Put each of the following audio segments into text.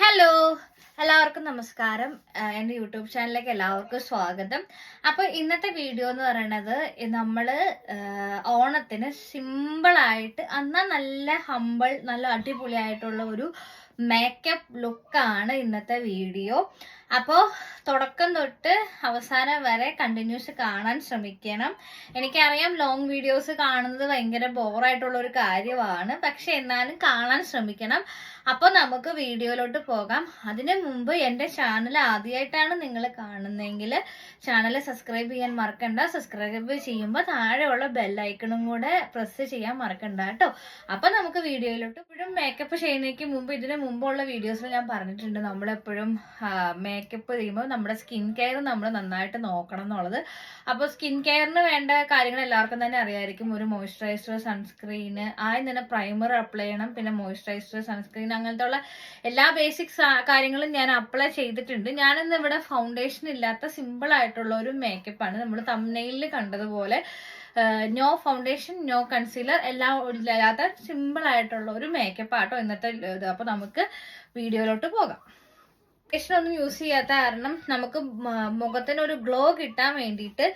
Hello, എല്ലാവർക്കും നമസ്കാരം. എൻ്റെ യൂട്യൂബ് ചാനലിലേക്ക് എല്ലാവർക്കും സ്വാഗതം. അപ്പോൾ ഇന്നത്തെ വീഡിയോ എന്ന് പറയുന്നത് നമ്മള് ഓണത്തിന് സിമ്പിളായിട്ട് എന്നാൽ നല്ല ഹമ്പിൾ, നല്ല അടിപൊളിയായിട്ടുള്ള ഒരു മേക്കപ്പ് ലുക്കാണ് ഇന്നത്തെ വീഡിയോ. അപ്പോൾ തുടക്കം തൊട്ട് അവസാനം വരെ കണ്ടിന്യൂസ് കാണാൻ ശ്രമിക്കണം. എനിക്കറിയാം ലോങ് വീഡിയോസ് കാണുന്നത് ഭയങ്കര ബോറായിട്ടുള്ള ഒരു കാര്യമാണ്, പക്ഷെ എന്നാലും കാണാൻ ശ്രമിക്കണം. അപ്പോൾ നമുക്ക് വീഡിയോയിലോട്ട് പോകാം. അതിനു മുമ്പ് എൻ്റെ ചാനൽ ആദ്യമായിട്ടാണ് നിങ്ങൾ കാണുന്നതെങ്കിൽ ചാനൽ സബ്സ്ക്രൈബ് ചെയ്യാൻ മറക്കണ്ട. സബ്സ്ക്രൈബ് ചെയ്യുമ്പോൾ താഴെയുള്ള ബെല്ലൈക്കണും കൂടെ പ്രസ് ചെയ്യാൻ മറക്കണ്ട കേട്ടോ. അപ്പോൾ നമുക്ക് വീഡിയോയിലോട്ട്. എപ്പോഴും മേക്കപ്പ് ചെയ്യുന്നതിന് മുമ്പ്, ഇതിനു മുമ്പുള്ള വീഡിയോസിൽ ഞാൻ പറഞ്ഞിട്ടുണ്ട്, നമ്മളെപ്പോഴും മേക്കപ്പ് ചെയ്യുമ്പോൾ നമ്മുടെ സ്കിൻ കെയർ നമ്മൾ നന്നായിട്ട് നോക്കണം എന്നുള്ളത്. അപ്പോൾ സ്കിൻ കെയറിന് വേണ്ട കാര്യങ്ങൾ എല്ലാവർക്കും തന്നെ അറിയാമായിരിക്കും. ഒരു മോയ്സ്ചറൈസർ, സൺസ്ക്രീന്, ആദ്യം തന്നെ പ്രൈമർ അപ്ലൈ ചെയ്യണം, പിന്നെ മോയ്സ്ചറൈസർ, സൺസ്ക്രീൻ, അങ്ങനത്തെ ഉള്ള എല്ലാ ബേസിക്സ് കാര്യങ്ങളും ഞാൻ അപ്ലൈ ചെയ്തിട്ടുണ്ട്. ഞാനിന്ന് ഇവിടെ ഫൗണ്ടേഷൻ ഇല്ലാത്ത സിമ്പിൾ ആയിട്ടുള്ള ഒരു മേക്കപ്പാണ്. നമ്മൾ തംബ്നെയിലിൽ കണ്ടതുപോലെ നോ ഫൗണ്ടേഷൻ, നോ കൺസീലർ, എല്ലാം ഇല്ലാത്ത സിമ്പിൾ ആയിട്ടുള്ള ഒരു മേക്കപ്പ് ആട്ടോ ഇന്നത്തെ ഇത്. അപ്പൊ നമുക്ക് വീഡിയോയിലോട്ട് പോകാം. ഫൗണ്ടേഷൻ ഒന്നും യൂസ് ചെയ്യാത്ത കാരണം നമുക്ക് മുഖത്തിന് ഒരു ഗ്ലോ കിട്ടാൻ വേണ്ടിയിട്ട്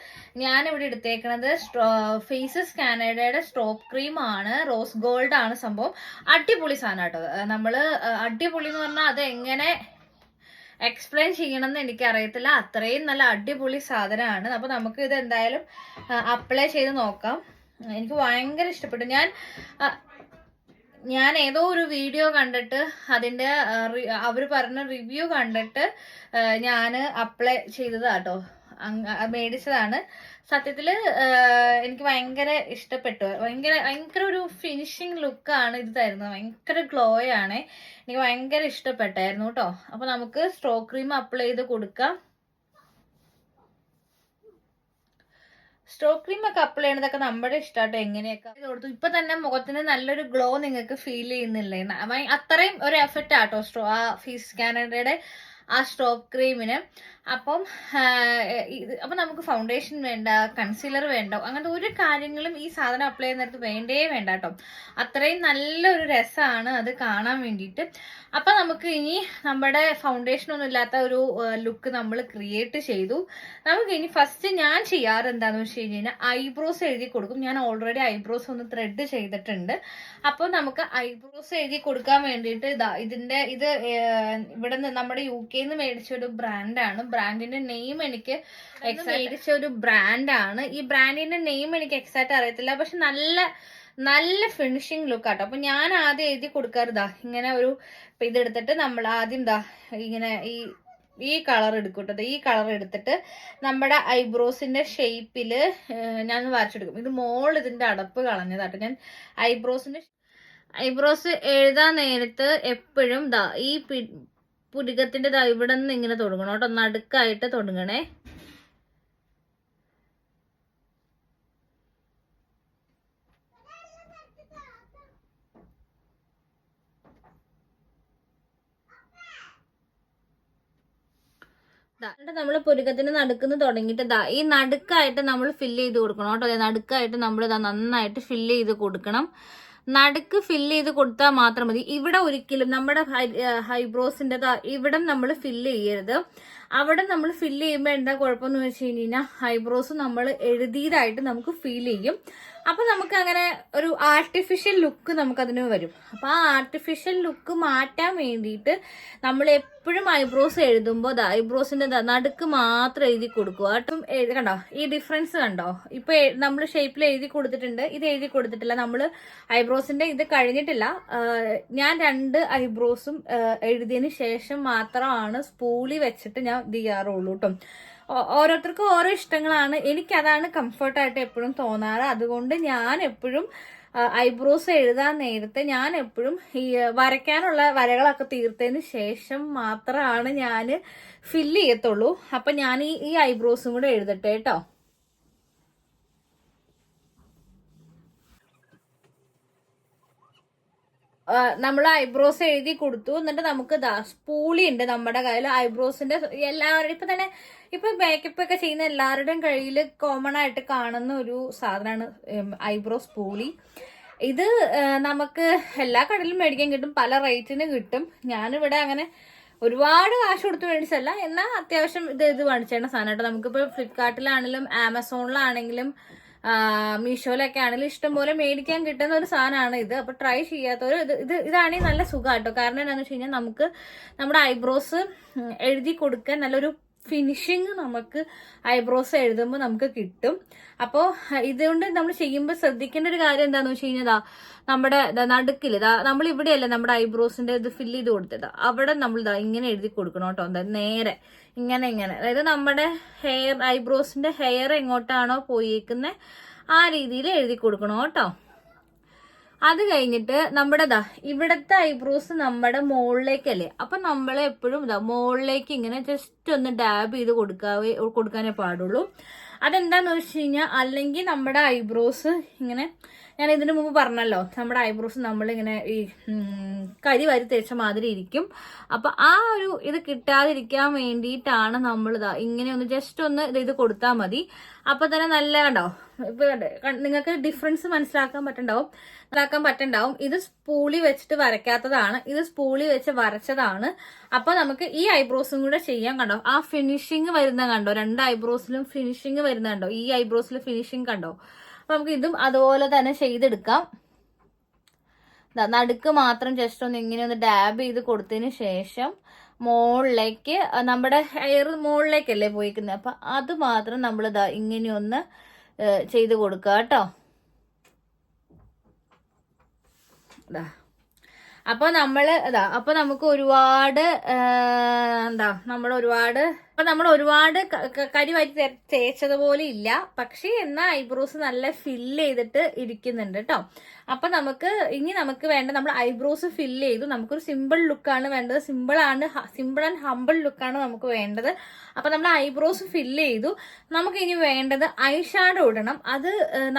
ഞാനിവിടെ എടുത്തേക്കുന്നത് ഫേസസ് കാനഡയുടെ സ്ട്രോപ്പ് ക്രീം ആണ്. റോസ് ഗോൾഡ് ആണ് സംഭവം. അടിപൊളി സാധനം കേട്ടോ. നമ്മള് അടിപൊളി എന്ന് പറഞ്ഞാൽ അത് എങ്ങനെ എക്സ്പ്ലെയിൻ ചെയ്യണമെന്ന് എനിക്കറിയത്തില്ല. അത്രയും നല്ല അടിപൊളി സാധനമാണ്. അപ്പൊ നമുക്ക് ഇത് എന്തായാലും അപ്ലൈ ചെയ്ത് നോക്കാം. എനിക്ക് ഭയങ്കര ഇഷ്ടപ്പെട്ടു. ഞാൻ ഏതോ ഒരു വീഡിയോ കണ്ടിട്ട് അതിന്റെ അവർ പറഞ്ഞ റിവ്യൂ കണ്ടിട്ട് ഞാൻ അപ്ലൈ ചെയ്തതാട്ടോ, മേടിച്ചതാണ്. സത്യത്തില് എനിക്ക് ഭയങ്കര ഇഷ്ടപ്പെട്ടു. ഭയങ്കര ഒരു ഫിനിഷിങ് ലുക്കാണ് ഇത് തരുന്നത്. ഭയങ്കര ഗ്ലോ ആണ്. എനിക്ക് ഭയങ്കര ഇഷ്ടപ്പെട്ടായിരുന്നു കേട്ടോ. അപ്പൊ നമുക്ക് സ്ട്രോക്ക് ക്രീം അപ്ലൈ ചെയ്ത് കൊടുക്കാം. സ്ട്രോക്ക് ക്രീം ഒക്കെ അപ്ലൈ ചെയ്യണതൊക്കെ നമ്മുടെ ഇഷ്ടമാട്ടോ, എങ്ങനെയൊക്കെ കൊടുത്തു. ഇപ്പൊ തന്നെ മുഖത്തിന് നല്ലൊരു ഗ്ലോ നിങ്ങൾക്ക് ഫീൽ ചെയ്യുന്നില്ലേ? അത്രയും ഒരു എഫക്റ്റ് ആട്ടോ ആ ഫേസ് കാനഡയുടെ ആ സ്ട്രോക്ക് ക്രീമിന്. അപ്പം നമുക്ക് ഫൗണ്ടേഷൻ വേണ്ട, കൺസീലർ വേണ്ട, അങ്ങനത്തെ ഒരു കാര്യങ്ങളും ഈ സാധനം അപ്ലൈ ചെയ്യുന്നിടത്ത് വേണ്ടേ വേണ്ട കേട്ടോ. അത്രയും നല്ലൊരു രസമാണ് അത് കാണാൻ വേണ്ടിയിട്ട്. അപ്പൊ നമുക്ക് ഇനി നമ്മുടെ ഫൗണ്ടേഷൻ ഒന്നും ഇല്ലാത്ത ഒരു ലുക്ക് നമ്മൾ ക്രിയേറ്റ് ചെയ്തു. നമുക്ക് ഇനി ഫസ്റ്റ് ഞാൻ ചെയ്യാറ് എന്താന്ന് വെച്ച് കഴിഞ്ഞാൽ ഐബ്രോസ് എഴുതി കൊടുക്കും. ഞാൻ ഓൾറെഡി ഐബ്രോസ് ഒന്ന് ത്രെഡ് ചെയ്തിട്ടുണ്ട്. അപ്പോൾ നമുക്ക് ഐബ്രോസ് എഴുതി കൊടുക്കാൻ വേണ്ടിയിട്ട് ഇത് ഇവിടെ നിന്ന് നമ്മുടെ UK മേടിച്ച ഒരു ബ്രാൻഡാണ്. ബ്രാൻഡിന്റെ നെയിം എനിക്ക് മേടിച്ച ഒരു ബ്രാൻഡാണ്. ഈ ബ്രാൻഡിന്റെ നെയിം എനിക്ക് എക്സാക്റ്റ് അറിയത്തില്ല, പക്ഷെ നല്ല ഫിനിഷിങ് ലുക്ക് ആട്ടോ. അപ്പൊ ഞാൻ ആദ്യം എഴുതി കൊടുക്കാറ് ഇങ്ങനെ ഒരു ഇതെടുത്തിട്ട് നമ്മൾ ആദ്യം ഇങ്ങനെ ഈ കളർ എടുക്കൂട്ടത്. ഈ കളർ എടുത്തിട്ട് നമ്മുടെ ഐബ്രോസിന്റെ ഷേപ്പില് ഞാൻ വരച്ചെടുക്കും. ഇത് ഇതിന്റെ അടപ്പ് കളഞ്ഞതാട്ടോ. ഞാൻ ഐബ്രോസ് എഴുതാൻ നേരത്ത് എപ്പോഴും ഈ പുരികത്തിന്റെ ഇവിടെ നിന്ന് ഇങ്ങനെ തുടങ്ങണം കേട്ടോ. നടുക്കായിട്ട് തുടങ്ങണേ. നമ്മൾ പുരുക്കത്തിന് നടുക്കുന്ന് തുടങ്ങിയിട്ട് ഈ നടുക്കായിട്ട് നമ്മൾ ഫില്ല് ചെയ്ത് കൊടുക്കണം കേട്ടോ. നടുക്കായിട്ട് നമ്മൾ നന്നായിട്ട് ഫില്ല് ചെയ്ത് കൊടുക്കണം. നടുക്ക് ഫില്ല് ചെയ്ത് കൊടുത്താൽ മാത്രം മതി. ഇവിടെ ഒരിക്കലും നമ്മുടെ ഹൈബ്രോസിന്റെ ഇവിടെ നമ്മൾ ഫില്ല് ചെയ്യരുത്. അവിടെ നമ്മൾ ഫില്ല് ചെയ്യുമ്പോൾ എന്താ കുഴപ്പമെന്ന് വെച്ച് കഴിഞ്ഞാൽ ഹൈബ്രോസ് നമ്മൾ എഴുതിയതായിട്ട് നമുക്ക് ഫീൽ ചെയ്യും. അപ്പൊ നമുക്ക് അങ്ങനെ ഒരു ആർട്ടിഫിഷ്യൽ ലുക്ക് നമുക്കതിന് വരും. അപ്പൊ ആ ആർട്ടിഫിഷ്യൽ ലുക്ക് മാറ്റാൻ വേണ്ടിയിട്ട് നമ്മൾ എപ്പോഴും ഐബ്രോസ് എഴുതുമ്പോൾ ഐബ്രോസിന്റെ നടുക്ക് മാത്രം എഴുതി കൊടുക്കുക. കണ്ടോ ഈ ഡിഫറൻസ് കണ്ടോ? ഇപ്പൊ നമ്മൾ ഷേപ്പിൽ എഴുതി കൊടുത്തിട്ടുണ്ട്, ഇത് എഴുതി കൊടുത്തിട്ടില്ല. നമ്മൾ ഐബ്രോസിന്റെ ഇത് കഴിഞ്ഞിട്ടില്ല. ഞാൻ 2 ഐബ്രോസും എഴുതിയതിന് ശേഷം മാത്രമാണ് സ്പൂളി വെച്ചിട്ട് ഞാൻ ചെയ്യാറുള്ളൂ കേട്ടോ. ഓരോരുത്തർക്കും ഓരോ ഇഷ്ടങ്ങളാണ്. എനിക്കതാണ് കംഫർട്ടായിട്ട് എപ്പോഴും തോന്നാറ്. അതുകൊണ്ട് ഞാൻ എപ്പോഴും ഐബ്രോസ് എഴുതാൻ നേരത്തെ ഞാൻ എപ്പോഴും ഈ വരയ്ക്കാനുള്ള വരകളൊക്കെ തീർത്തതിന് ശേഷം മാത്രമാണ് ഞാൻ ഫില്ല് ചെയ്യത്തുള്ളൂ. അപ്പൊ ഞാൻ ഈ ഐബ്രോസും കൂടെ എഴുതട്ടെ കേട്ടോ. നമ്മൾ ഐബ്രോസ് എഴുതി കൊടുത്തു. എന്നിട്ട് നമുക്ക് സ്പൂളി ഉണ്ട് നമ്മുടെ കയ്യിൽ. ഐബ്രോസിന്റെ എല്ലാവരും ഇപ്പൊ മേക്കപ്പ് ഒക്കെ ചെയ്യുന്ന എല്ലാവരുടെയും കയ്യിൽ കോമൺ ആയിട്ട് കാണുന്ന ഒരു സാധനമാണ് ഐബ്രോ സ്പൂളി. ഇത് നമുക്ക് എല്ലാ കടയിലും മേടിക്കാൻ കിട്ടും, പല റേറ്റിന് കിട്ടും. ഞാനിവിടെ അങ്ങനെ ഒരുപാട് കാശ് കൊടുത്ത് മേടിച്ചല്ല, എന്നാൽ അത്യാവശ്യം ഇത് മേടിച്ചേണ്ട സാധനം കേട്ടോ. നമുക്കിപ്പോൾ ഫ്ലിപ്കാർട്ടിലാണെങ്കിലും ആമസോണിലാണെങ്കിലും മീഷോയിലൊക്കെ ആണെങ്കിലും ഇഷ്ടംപോലെ മേടിക്കാൻ കിട്ടുന്ന ഒരു സാധനമാണ് ഇത്. അപ്പൊ ട്രൈ ചെയ്യാത്തവർ ഇതാണെങ്കിൽ നല്ല സുഖം കേട്ടോ. കാരണം എന്താണെന്ന് വെച്ച് കഴിഞ്ഞാൽ നമുക്ക് നമ്മുടെ ഐബ്രോസ് എഴുതി കൊടുക്കാൻ നല്ലൊരു ഫിനിഷിങ് നമുക്ക് ഐബ്രോസ് എഴുതുമ്പോൾ നമുക്ക് കിട്ടും. അപ്പോൾ ഇതുകൊണ്ട് നമ്മൾ ചെയ്യുമ്പോൾ ശ്രദ്ധിക്കേണ്ട ഒരു കാര്യം എന്താണെന്ന് വെച്ച് കഴിഞ്ഞാൽ നമ്മുടെ നടുക്കിൽ നമ്മൾ ഇവിടെയല്ലേ നമ്മുടെ ഐബ്രോസിന്റെ ഇത് ഫില്ല് ചെയ്ത് കൊടുത്തത്, അവിടെ നമ്മൾ ഇങ്ങനെ എഴുതി കൊടുക്കണം കേട്ടോ. എന്താ നേരെ ഇങ്ങനെ, അതായത് നമ്മുടെ ഐബ്രോസിന്റെ ഹെയർ എങ്ങോട്ടാണോ പോയേക്കുന്നത് ആ രീതിയിൽ എഴുതി കൊടുക്കണം കേട്ടോ. അത് കഴിഞ്ഞിട്ട് നമ്മുടെ ഇവിടത്തെ ഐബ്രോസ് നമ്മുടെ മുകളിലേക്കല്ലേ, അപ്പൊ നമ്മൾ എപ്പോഴും മുകളിലേക്ക് ഇങ്ങനെ ജസ്റ്റ് ഒന്ന് ഡാബ് ചെയ്ത് കൊടുക്കാനേ പാടുള്ളൂ. അതെന്താന്ന് വെച്ച് കഴിഞ്ഞാൽ അല്ലെങ്കിൽ നമ്മുടെ ഐബ്രോസ് ഇങ്ങനെ, ഞാൻ ഇതിനു മുമ്പ് പറഞ്ഞല്ലോ, നമ്മുടെ ഐബ്രോസ് നമ്മളിങ്ങനെ ഈ കരി വാരി തേച്ച മാതിരി ഇരിക്കും. അപ്പൊ ആ ഒരു ഇത് കിട്ടാതിരിക്കാൻ വേണ്ടിയിട്ടാണ് നമ്മൾ ഇങ്ങനെ ഒന്ന് ജസ്റ്റ് ഒന്ന് ഇത് കൊടുത്താൽ മതി. അപ്പൊ തന്നെ നല്ല കണ്ടോ, ഇപ്പൊ നിങ്ങൾക്ക് ഡിഫറൻസ് മനസ്സിലാക്കാൻ പറ്റണ്ടാവും. ഇത് സ്പൂളി വെച്ചിട്ട് വരയ്ക്കാത്തതാണ്, ഇത് സ്പൂളി വെച്ച് വരച്ചതാണ്. അപ്പൊ നമുക്ക് ഈ ഐബ്രോസും കൂടെ ചെയ്യാൻ കണ്ടോ, ആ ഫിനിഷിങ് വരുന്ന കണ്ടോ, രണ്ട് ഐബ്രോസിലും ഫിനിഷിങ് വരുന്ന കണ്ടോ, ഈ ഐബ്രോസിൽ ഫിനിഷിങ് കണ്ടോ. അപ്പൊ നമുക്ക് ഇതും അതുപോലെ തന്നെ ചെയ്തെടുക്കാം. നടുക്ക് മാത്രം ജസ്റ്റ് ഒന്ന് ഇങ്ങനെ ഒന്ന് ഡാബ് ചെയ്ത് കൊടുത്തതിന് ശേഷം മുകളിലേക്ക്, നമ്മുടെ ഹെയർ മുകളിലേക്കല്ലേ പോയിക്കുന്നത്, അപ്പൊ അത് മാത്രം നമ്മൾ ഇങ്ങനെയൊന്ന് ചെയ്ത് കൊടുക്കുക കേട്ടോ. അപ്പൊ നമുക്ക് ഒരുപാട് നമ്മൾ ഒരുപാട് കരി വാരി തേച്ചതുപോലെ ഇല്ല, പക്ഷേ എന്നാ ഐബ്രോസ് നല്ല ഫില്ല് ചെയ്തിട്ട് ഇരിക്കുന്നുണ്ട് കേട്ടോ. അപ്പൊ നമുക്ക് വേണ്ട, നമ്മൾ ഐബ്രോസ് ഫില്ല് ചെയ്തു, നമുക്കൊരു സിമ്പിൾ ലുക്കാണ് വേണ്ടത്, സിമ്പിൾ ആൻഡ് ഹമ്പിൾ ലുക്കാണ് നമുക്ക് വേണ്ടത്. അപ്പൊ നമ്മൾ ഐബ്രോസ് ഫില്ല് ചെയ്തു. നമുക്ക് ഇനി വേണ്ടത് ഐ ഷാഡോ ഇടണം. അത്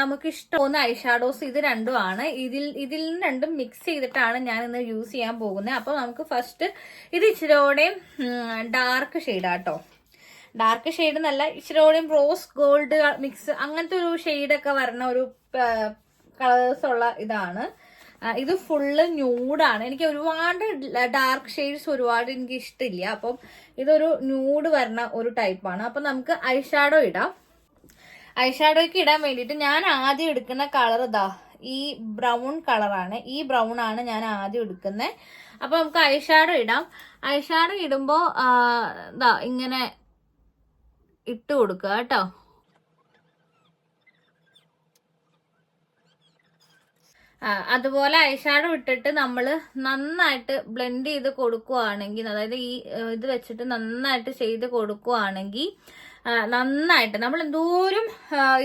നമുക്ക് ഇഷ്ടമുള്ള ഐ ഷാഡോസ് ഇത് രണ്ടുമാണ്. ഇതിൽ രണ്ടും മിക്സ് ചെയ്തിട്ടാണ് ഞാൻ ഇന്ന് യൂസ് ചെയ്യാൻ പോകുന്നത്. അപ്പൊ നമുക്ക് ഫസ്റ്റ് ഇത് ഇച്ചിരിയോടെയും ഡാർക്ക് ഷെയ്ഡാട്ടോ. ഡാർക്ക് ഷെയ്ഡ് എന്നല്ല, ഇച്ചിരിയോടെയും റോസ് ഗോൾഡ് മിക്സ് അങ്ങനത്തെ ഒരു ഷെയ്ഡൊക്കെ വരണ ഒരു കളേഴ്സ് ഉള്ള ഇതാണ്. ഇത് ഫുള്ള് ന്യൂഡാണ്. എനിക്ക് ഒരുപാട് ഡാർക്ക് ഷെയ്ഡ്സ് ഒരുപാട് എനിക്ക് ഇഷ്ടമില്ല. അപ്പം ഇതൊരു ന്യൂഡ് വരുന്ന ഒരു ടൈപ്പാണ്. അപ്പൊ നമുക്ക് ഐ ഷാഡോ ഇടാം. ഐ ഷാഡോയ്ക്ക് ഇടാൻ വേണ്ടിയിട്ട് ഞാൻ ആദ്യം എടുക്കുന്ന കളർ ഈ ബ്രൗൺ കളറാണ്. ഈ ബ്രൗൺ ആണ് ഞാൻ ആദ്യം എടുക്കുന്നത്. അപ്പൊ നമുക്ക് ഐ ഷാഡോ ഇടാം. ഐ ഷാഡോ ഇടുമ്പോ ഇങ്ങനെ ഇട്ട് കൊടുക്കുക കേട്ടോ. അതുപോലെ ഐഷാഡോ ഇട്ടിട്ട് നമ്മൾ നന്നായിട്ട് ബ്ലെൻഡ് ചെയ്ത് കൊടുക്കുവാണെങ്കിൽ, അതായത് ഈ ഇത് വെച്ചിട്ട് നന്നായിട്ട് ചെയ്ത് കൊടുക്കുവാണെങ്കിൽ നന്നായിട്ട് നമ്മൾ എന്തോരം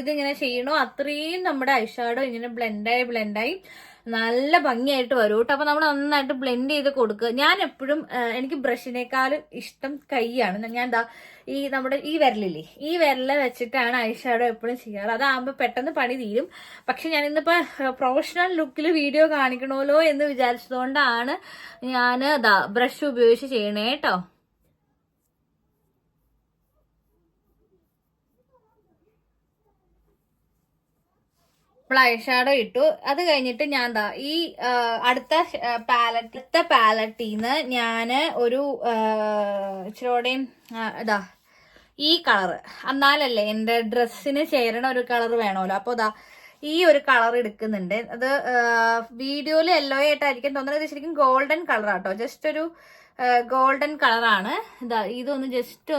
ഇതിങ്ങനെ ചെയ്യണോ അത്രയും നമ്മുടെ ഐഷാഡോ ഇങ്ങനെ ബ്ലെൻഡായി നല്ല ഭംഗിയായിട്ട് വരും കേട്ടോ. അപ്പൊ നമ്മൾ നന്നായിട്ട് ബ്ലെൻഡ് ചെയ്ത് കൊടുക്കുക. ഞാൻ എപ്പോഴും എനിക്ക് ബ്രഷിനേക്കാളും ഇഷ്ടം കൈയാണ്. ഞാൻ നമ്മുടെ ഈ വിരലില്ലേ, ഈ വിരല വെച്ചിട്ടാണ് ഐഷാഡോ എപ്പോഴും ചെയ്യാറ്. അതാകുമ്പോൾ പെട്ടെന്ന് പണി തീരും. പക്ഷെ ഞാൻ ഇന്നിപ്പോ പ്രൊഫഷണൽ ലുക്കിൽ വീഡിയോ കാണിക്കണമല്ലോ എന്ന് വിചാരിച്ചതുകൊണ്ടാണ് ഞാൻ ബ്രഷ് ഉപയോഗിച്ച് ചെയ്യണേ കേട്ടോ. ഐഷാഡോ ഇട്ടു. അത് കഴിഞ്ഞിട്ട് ഞാൻ ഈ അടുത്ത പാലറ്റീന്ന് ഞാന് ഒരു ഇച്ചിരിയോടെയും ഈ കളറ്, എന്നാലല്ലേ എന്റെ ഡ്രസ്സിന് ചേരണ ഒരു കളർ വേണമല്ലോ. അപ്പൊ ഈ ഒരു കളർ എടുക്കുന്നുണ്ട്. അത് വീഡിയോയിൽ യെല്ലോ ആയിട്ടായിരിക്കും തോന്നുന്നത്. ഇത് ശരിക്കും ഗോൾഡൻ കളറാട്ടോ. ജസ്റ്റ് ഒരു ഗോൾഡൻ കളറാണ്. ഇതൊന്ന് ജസ്റ്റ്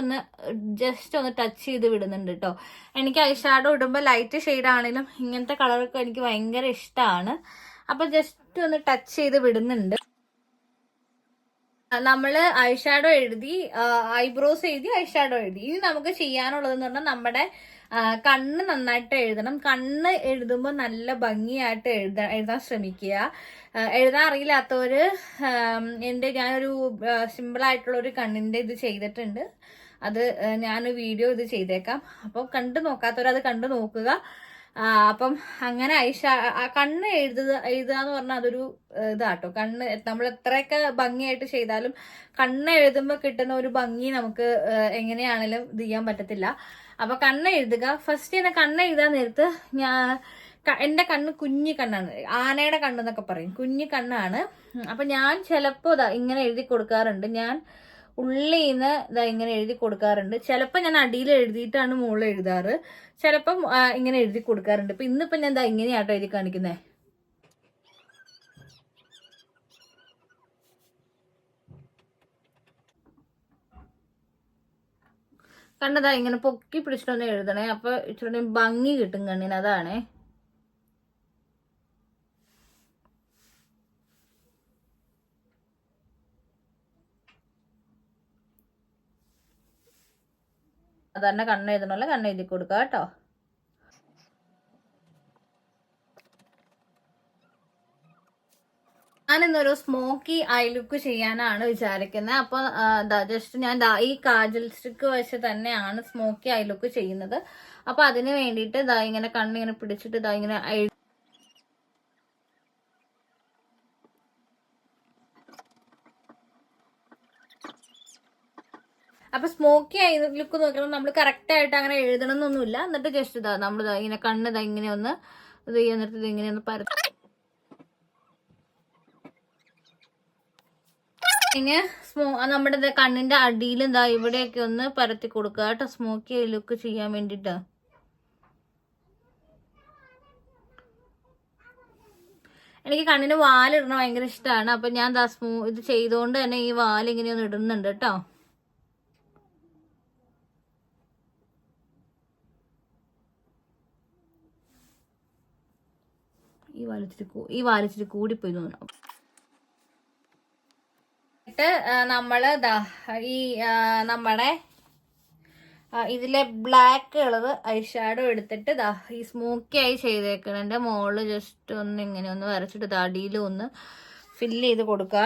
ഒന്ന് ടച്ച് ചെയ്ത് വിടുന്നുണ്ട് കേട്ടോ. എനിക്ക് ഐ ഷാഡോ ഇടുമ്പോൾ ലൈറ്റ് ഷെയ്ഡ് ആണെങ്കിലും ഇങ്ങനത്തെ കളറൊക്കെ എനിക്ക് ഭയങ്കര ഇഷ്ടമാണ്. അപ്പൊ ജസ്റ്റ് ഒന്ന് ടച്ച് ചെയ്ത് വിടുന്നുണ്ട്. നമ്മള് ഐ ഷാഡോ എഴുതി, ഐബ്രോസ് എഴുതി, ഐ ഷാഡോ എഴുതി. ഇനി നമുക്ക് ചെയ്യാനുള്ളതെന്ന് പറഞ്ഞാൽ നമ്മുടെ കണ്ണ് നന്നായിട്ട് എഴുതണം. കണ്ണ് എഴുതുമ്പോൾ നല്ല ഭംഗിയായിട്ട് എഴുതാൻ ശ്രമിക്കുക. എഴുതാൻ അറിയില്ലാത്തവര് ഞാനൊരു സിമ്പിൾ ആയിട്ടുള്ള ഒരു കണ്ണിന്റെ ഇത് ചെയ്തിട്ടുണ്ട്. അത് ഞാൻ വീഡിയോ ഇത് ചെയ്തേക്കാം. അപ്പം കണ്ടു നോക്കാത്തവർ അത് കണ്ടു നോക്കുക. അപ്പം അങ്ങനെ കണ്ണ് എഴുതുക എന്ന് പറഞ്ഞാൽ അതൊരു ഇതാട്ടോ. കണ്ണ് നമ്മൾ എത്രയൊക്കെ ഭംഗിയായിട്ട് ചെയ്താലും കണ്ണ് എഴുതുമ്പോൾ കിട്ടുന്ന ഒരു ഭംഗി നമുക്ക് എങ്ങനെയാണെങ്കിലും ഇത് ചെയ്യാൻ പറ്റത്തില്ല. അപ്പൊ കണ്ണ് എഴുതുക. ഫസ്റ്റ് തന്നെ കണ്ണ് എഴുതാൻ നേരത്ത് എൻ്റെ കണ്ണ് കുഞ്ഞി കണ്ണാണ്, ആനയുടെ കണ്ണെന്നൊക്കെ പറയും, കുഞ്ഞി കണ്ണാണ്. അപ്പം ഞാൻ ചിലപ്പോൾ ഇങ്ങനെ എഴുതി കൊടുക്കാറുണ്ട്. ഞാൻ ഉള്ളിന്ന് ഇങ്ങനെ എഴുതി കൊടുക്കാറുണ്ട്. ചിലപ്പോൾ ഞാൻ അടിയിൽ എഴുതിയിട്ടാണ് മുകളിൽ എഴുതാറ്. ചിലപ്പം ഇങ്ങനെ എഴുതി കൊടുക്കാറുണ്ട്. ഇപ്പം ഇന്നിപ്പം ഞാൻ ഇങ്ങനെയാട്ടോ എഴുതി കാണിക്കുന്നത്. കണ്ടതാ ഇങ്ങനെ പൊക്കി പിടിച്ചിട്ടൊന്ന് എഴുതണേ, അപ്പൊ ഇച്ചിരി ഭംഗി കിട്ടും കണ്ണിന്. അതാണേ. സാധാരണ കണ്ണ് എഴുതണമല്ലോ, കണ്ണ് എഴുതി കൊടുക്കുക കേട്ടോ. ഞാനിന്നൊരു സ്മോക്കി ഐ ലുക്ക് ചെയ്യാനാണ് വിചാരിക്കുന്നത്. അപ്പൊ ജസ്റ്റ് ഞാൻ ഈ കാജൽ സ്റ്റിക്ക് വെച്ച് തന്നെയാണ് സ്മോക്കി ഐ ലുക്ക് ചെയ്യുന്നത്. അപ്പൊ അതിന് വേണ്ടിയിട്ട് ഇങ്ങനെ കണ്ണിങ്ങനെ പിടിച്ചിട്ട് ഇങ്ങനെ അപ്പൊ സ്മോക്കി ഐ ലുക്ക് നോക്കുമ്പോൾ നമ്മൾ കറക്റ്റ് ആയിട്ട് അങ്ങനെ എഴുതണം എന്നൊന്നുമില്ല. എന്നിട്ട് ജസ്റ്റ് നമ്മൾ ഇങ്ങനെ കണ്ണ് ഇങ്ങനെ ഒന്ന് എന്നിട്ട് ഇങ്ങനെ ഒന്ന് പരത്തി ഇങ്ങനെ നമ്മുടെ കണ്ണിന്റെ അടിയിൽ ഇവിടെയൊക്കെ ഒന്ന് പരത്തി കൊടുക്കുക കേട്ടോ, സ്മോക്കി ഐ ലുക്ക് ചെയ്യാൻ വേണ്ടിട്ട്. എനിക്ക് കണ്ണിന് വാലിടണം ഭയങ്കര ഇഷ്ടമാണ്. അപ്പൊ ഞാൻ ഇത് ചെയ്തുകൊണ്ട് തന്നെ ഈ വാലിങ്ങനെ ഒന്ന് ഇടുന്നുണ്ട് കേട്ടോ. ഈ വാലിച്ചിരി കൂടിപ്പോയി തോന്നണം. നമ്മള് ഈ നമ്മുടെ ഇതിലെ ബ്ലാക്ക് കളർ ഐ ഷാഡോ എടുത്തിട്ട് ഈ സ്മോക്കി ആയി ചെയ്തേക്കണതിന്റെ മുകളിൽ ജസ്റ്റ് ഒന്ന് ഇങ്ങനെ ഒന്ന് വരച്ചിട്ട് അടിയിൽ ഒന്ന് ഫില്ല് ചെയ്ത് കൊടുക്കുക.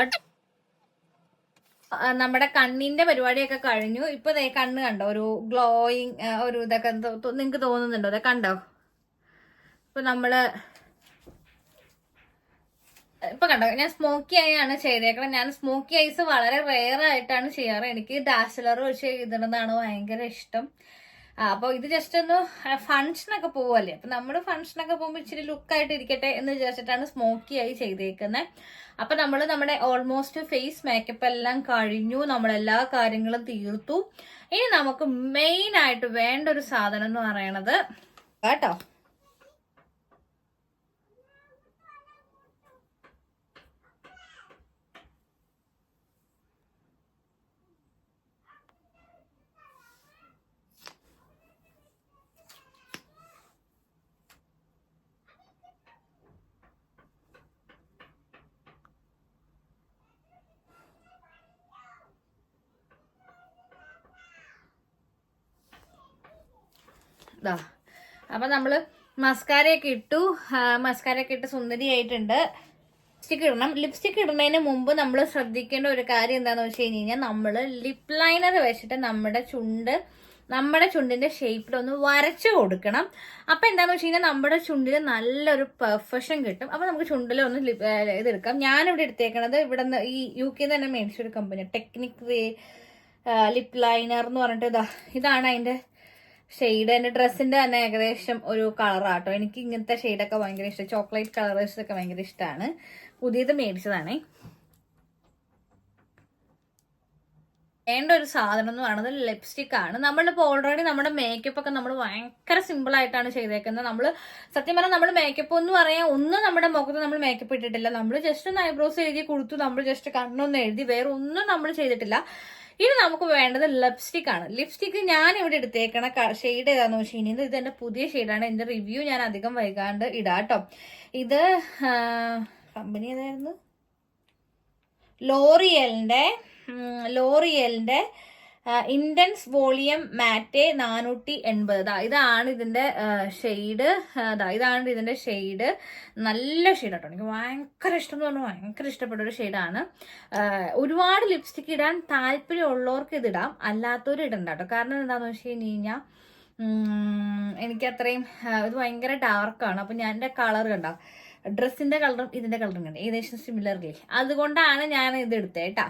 നമ്മുടെ കണ്ണിന്റെ പരിപാടിയൊക്കെ കഴിഞ്ഞു. ഇപ്പൊ കണ്ണ് കണ്ടോ, ഒരു ഗ്ലോയിങ് ഒരു ഇതൊക്കെ നിങ്ങക്ക് തോന്നുന്നുണ്ടോ? അതൊക്കെ കണ്ടോ? ഇപ്പൊ നമ്മള് ഇപ്പൊ കണ്ടോ, ഞാൻ സ്മോക്കി ഐ ആണ് ചെയ്തേക്കണം. ഞാൻ സ്മോക്കി ഐസ് വളരെ റെയർ ആയിട്ടാണ് ചെയ്യാറ്. എനിക്ക് ഡാസ്ലർ വെച്ച് എഴുതുന്നതാണ് ഭയങ്കര ഇഷ്ടം. അപ്പൊ ഇത് ജസ്റ്റ് ഒന്ന് ഫംഗ്ഷനൊക്കെ പോവല്ലേ, അപ്പൊ നമ്മള് ഫംഗ്ഷനൊക്കെ പോകുമ്പോൾ ഇച്ചിരി ലുക്കായിട്ട് ഇരിക്കട്ടെ എന്ന് വിചാരിച്ചിട്ടാണ് സ്മോക്കി ഐ ചെയ്തേക്കുന്നത്. അപ്പൊ നമ്മള് നമ്മുടെ ഓൾമോസ്റ്റ് ഫേസ് മേക്കപ്പ് എല്ലാം കഴിഞ്ഞു, നമ്മളെല്ലാ കാര്യങ്ങളും തീർത്തു. ഇനി നമുക്ക് മെയിൻ ആയിട്ട് വേണ്ട ഒരു സാധനം എന്ന് പറയണത് കേട്ടോ, അപ്പൊ നമ്മള് മസ്കാരയൊക്കെ ഇട്ടു. മസ്കാരയൊക്കെ ഇട്ട് സുന്ദരിയായിട്ടുണ്ട്. ലിപ്സ്റ്റിക് ഇടണം. ലിപ്സ്റ്റിക് ഇടുന്നതിന് മുമ്പ് നമ്മൾ ശ്രദ്ധിക്കേണ്ട ഒരു കാര്യം എന്താന്ന് വെച്ച് കഴിഞ്ഞാൽ നമ്മള് ലിപ് ലൈനർ വെച്ചിട്ട് നമ്മുടെ ചുണ്ടിന്റെ ഷേപ്പിലൊന്ന് വരച്ചു കൊടുക്കണം. അപ്പൊ എന്താന്ന് വെച്ച് കഴിഞ്ഞാൽ നമ്മുടെ ചുണ്ടിൽ നല്ലൊരു പെർഫെക്ഷൻ കിട്ടും. അപ്പൊ നമുക്ക് ചുണ്ടിലൊന്ന് ഇതെടുക്കാം. ഞാനിവിടെ എടുത്തേക്കണത് ഇവിടെ ഈ UK തന്നെ മേടിച്ചൊരു കമ്പനി ടെക്നിക് ലിപ് ലൈനർ എന്ന് പറഞ്ഞിട്ട് ഇതാണ് അതിന്റെ ഷെയ്ഡ്. എന്റെ ഡ്രസ്സിന്റെ തന്നെ ഏകദേശം ഒരു കളറാട്ടോ. എനിക്ക് ഇങ്ങനത്തെ ഷെയ്ഡൊക്കെ ഭയങ്കര ഇഷ്ടം. ചോക്ലേറ്റ് കളേഴ്സ് ഒക്കെ ഭയങ്കര ഇഷ്ടമാണ്. പുതിയത് മേടിച്ചതാണേ. വേണ്ട ഒരു സാധനം എന്ന് പറയുന്നത് ലിപ്സ്റ്റിക് ആണ്. നമ്മളിപ്പോൾ ഓൾറെഡി നമ്മുടെ മേക്കപ്പ് ഒക്കെ നമ്മൾ ഭയങ്കര സിമ്പിൾ ആയിട്ടാണ് ചെയ്തേക്കുന്നത്. നമ്മൾ സത്യം പറഞ്ഞാൽ നമ്മൾ മേക്കപ്പ് എന്ന് പറയാൻ ഒന്നും നമ്മുടെ മുഖത്ത് നമ്മൾ മേക്കപ്പ് ഇട്ടിട്ടില്ല. നമ്മൾ ജസ്റ്റ് ഒന്ന് ഐബ്രോസ് എഴുതി കൊടുത്തു, നമ്മൾ ജസ്റ്റ് കണ്ണൊന്ന് എഴുതി, വേറെ ഒന്നും നമ്മൾ ചെയ്തിട്ടില്ല. ഇനി നമുക്ക് വേണ്ടത് ലിപ്സ്റ്റിക് ആണ്. ലിപ്സ്റ്റിക് ഞാൻ ഇവിടെ എടുത്തേക്കണ ഷെയ്ഡ് ഏതാന്ന് വെച്ച് കഴിഞ്ഞാൽ ഇത് എന്റെ പുതിയ ഷെയ്ഡാണ്. എന്റെ റിവ്യൂ ഞാൻ അധികം വൈകാണ്ട് ഇടാട്ടോ. ഇത് കമ്പനി ഏതായിരുന്നു? ലോറിയലിന്റെ ഇന്റൻസ് വോളിയം മാറ്റെ 480. ഇതാണ് ഇതിന്റെ ഷെയ്ഡ്. ഇതാണ് ഇതിന്റെ ഷെയ്ഡ്. നല്ല ഷെയ്ഡ് കേട്ടോ. എനിക്ക് ഭയങ്കര ഇഷ്ടം എന്ന് പറഞ്ഞാൽ ഭയങ്കര ഇഷ്ടപ്പെട്ട ഒരു ഷെയ്ഡാണ്. ഒരുപാട് ലിപ്സ്റ്റിക് ഇടാൻ താല്പര്യമുള്ളവർക്ക് ഇത് ഇടാം, അല്ലാത്തവർ ഇടണ്ട കേട്ടോ. കാരണം എന്താണെന്ന് വെച്ച് കഴിഞ്ഞാൽ എനിക്ക് അത്രയും ഇത് ഭയങ്കര ഡാർക്കാണ്. അപ്പൊ ഞാൻ എൻ്റെ കളർ കണ്ട ഡ്രസ്സിന്റെ കളറും ഇതിന്റെ കളറും കണ്ട ഏകദേശം സിമിലർലി, അതുകൊണ്ടാണ് ഞാൻ ഇത് എടുത്തത് കേട്ടാ.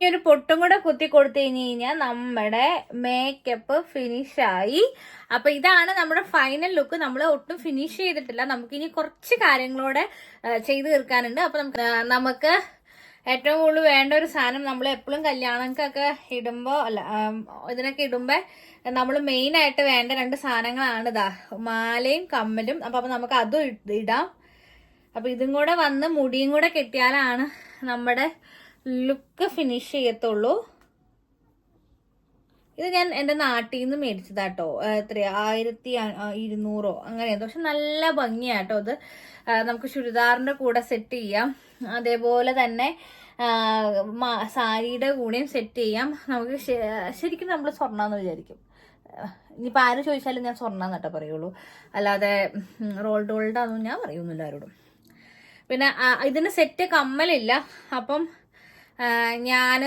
ഈ ഒരു പൊട്ടും കൂടെ കുത്തി കൊടുത്തു കഴിഞ്ഞാൽ നമ്മുടെ മേക്കപ്പ് ഫിനിഷായി. അപ്പൊ ഇതാണ് നമ്മുടെ ഫൈനൽ ലുക്ക്. നമ്മൾ ഒട്ടും ഫിനിഷ് ചെയ്തിട്ടില്ല, നമുക്കിനി കുറച്ച് കാര്യങ്ങളോടെ ചെയ്ത് തീർക്കാനുണ്ട്. അപ്പൊ നമുക്ക് ഏറ്റവും കൂടുതൽ വേണ്ട ഒരു സാധനം, നമ്മൾ എപ്പോഴും കല്യാണങ്ങൾക്കൊക്കെ ഇടുമ്പോൾ അല്ല ഇതിനൊക്കെ ഇടുമ്പോൾ നമ്മൾ മെയിൻ ആയിട്ട് വേണ്ട 2 സാധനങ്ങളാണ് ഇതാ, മാലയും കമ്മലും. അപ്പൊ നമുക്ക് അതും ഇടാം. അപ്പൊ ഇതും കൂടെ വന്ന് മുടിയും കൂടെ കെട്ടിയാലാണ് നമ്മുടെ ലുക്ക് ഫിനിഷ് ചെയ്യത്തുള്ളൂ. ഇത് ഞാൻ എൻ്റെ നാട്ടിൽ നിന്ന് മേടിച്ചതാട്ടോ. എത്രയാ 1200 അങ്ങനെ. പക്ഷെ നല്ല ഭംഗിയാട്ടോ ഇത്. നമുക്ക് ചുരിദാറിൻ്റെ കൂടെ സെറ്റ് ചെയ്യാം, അതേപോലെ തന്നെ സാരിയുടെ കൂടെയും സെറ്റ് ചെയ്യാം. നമുക്ക് ശരിക്കും നമ്മൾ സ്വർണ്ണമെന്ന് വിചാരിക്കും. ഇനിയിപ്പോൾ ആര് ചോദിച്ചാലും ഞാൻ സ്വർണ്ണം എന്നിട്ടേ പറയുള്ളൂ, അല്ലാതെ റോൾഡ് ഗോൾഡാണെന്നും ഞാൻ പറയുന്നില്ല ആരോടും. പിന്നെ ഇതിന് സെറ്റ് കമ്മലില്ല. അപ്പം ഞാൻ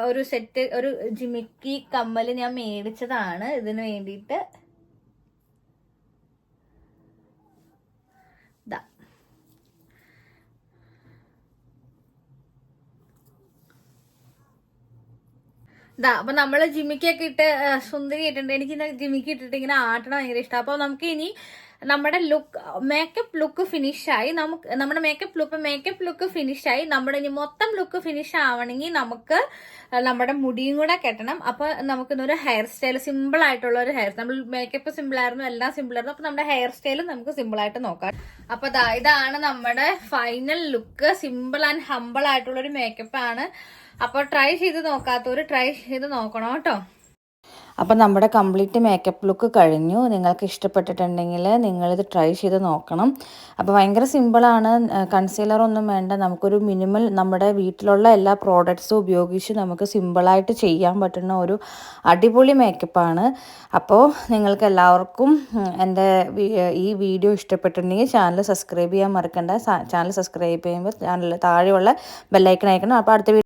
ഒരു സെറ്റ്, ഒരു ജിമിക്കി കമ്മൽ ഞാൻ മേടിച്ചതാണ് ഇതിന് വേണ്ടിയിട്ട്. അപ്പൊ നമ്മള് ജിമിക്കൊക്കെ ഇട്ട് സുന്ദരി ഇട്ടുണ്ട്. എനിക്ക് ജിമിക്ക് ഇട്ടിട്ട് ഇങ്ങനെ ആട്ടണം ഭയങ്കര ഇഷ്ടം. അപ്പൊ നമുക്ക് ഇനി നമ്മുടെ മേക്കപ്പ് ലുക്ക് ഫിനിഷായി. നമ്മുടെ മേക്കപ്പ് ലുക്ക് ഫിനിഷായി. നമ്മുടെ ഇനി മൊത്തം ലുക്ക് ഫിനിഷ് ആവണമെങ്കിൽ നമുക്ക് നമ്മുടെ മുടിയും കൂടെ കെട്ടണം. അപ്പൊ നമുക്കിന്നൊരു ഹെയർ സ്റ്റൈൽ, സിമ്പിൾ ആയിട്ടുള്ള ഒരു ഹെയർ, നമ്മൾ മേക്കപ്പ് സിമ്പിൾ ആയിരുന്നു, എല്ലാം സിമ്പിൾ ആയിരുന്നു. അപ്പൊ നമ്മുടെ ഹെയർ സ്റ്റൈലും നമുക്ക് സിമ്പിൾ ആയിട്ട് നോക്കാം. അപ്പൊ ഇതാണ് നമ്മുടെ final look. Simple and humble ആയിട്ടുള്ള ഒരു മേക്കപ്പ് ആണ്. അപ്പോൾ ട്രൈ ചെയ്ത് നോക്കാത്തവർ ട്രൈ ചെയ്ത് നോക്കണം കേട്ടോ. അപ്പോൾ നമ്മുടെ കംപ്ലീറ്റ് മേക്കപ്പ് ലുക്ക് കഴിഞ്ഞു. നിങ്ങൾക്ക് ഇഷ്ടപ്പെട്ടിട്ടുണ്ടെങ്കിൽ നിങ്ങളിത് ട്രൈ ചെയ്ത് നോക്കണം. അപ്പോൾ ഭയങ്കര സിമ്പിളാണ്, കൺസീലറൊന്നും വേണ്ട. നമുക്കൊരു മിനിമൽ നമ്മുടെ വീട്ടിലുള്ള എല്ലാ പ്രോഡക്റ്റ്സും ഉപയോഗിച്ച് നമുക്ക് സിമ്പിളായിട്ട് ചെയ്യാൻ പറ്റുന്ന ഒരു അടിപൊളി മേക്കപ്പാണ്. അപ്പോൾ നിങ്ങൾക്ക് എല്ലാവർക്കും എൻ്റെ ഈ വീഡിയോ ഇഷ്ടപ്പെട്ടിട്ടുണ്ടെങ്കിൽ ചാനൽ സബ്സ്ക്രൈബ് ചെയ്യാൻ മറക്കണ്ട. ചാനൽ സബ്സ്ക്രൈബ് ചെയ്യുമ്പോൾ ചാനൽ താഴെയുള്ള ബെല്ലൈക്കൺ അയക്കണം. അപ്പോൾ അടുത്ത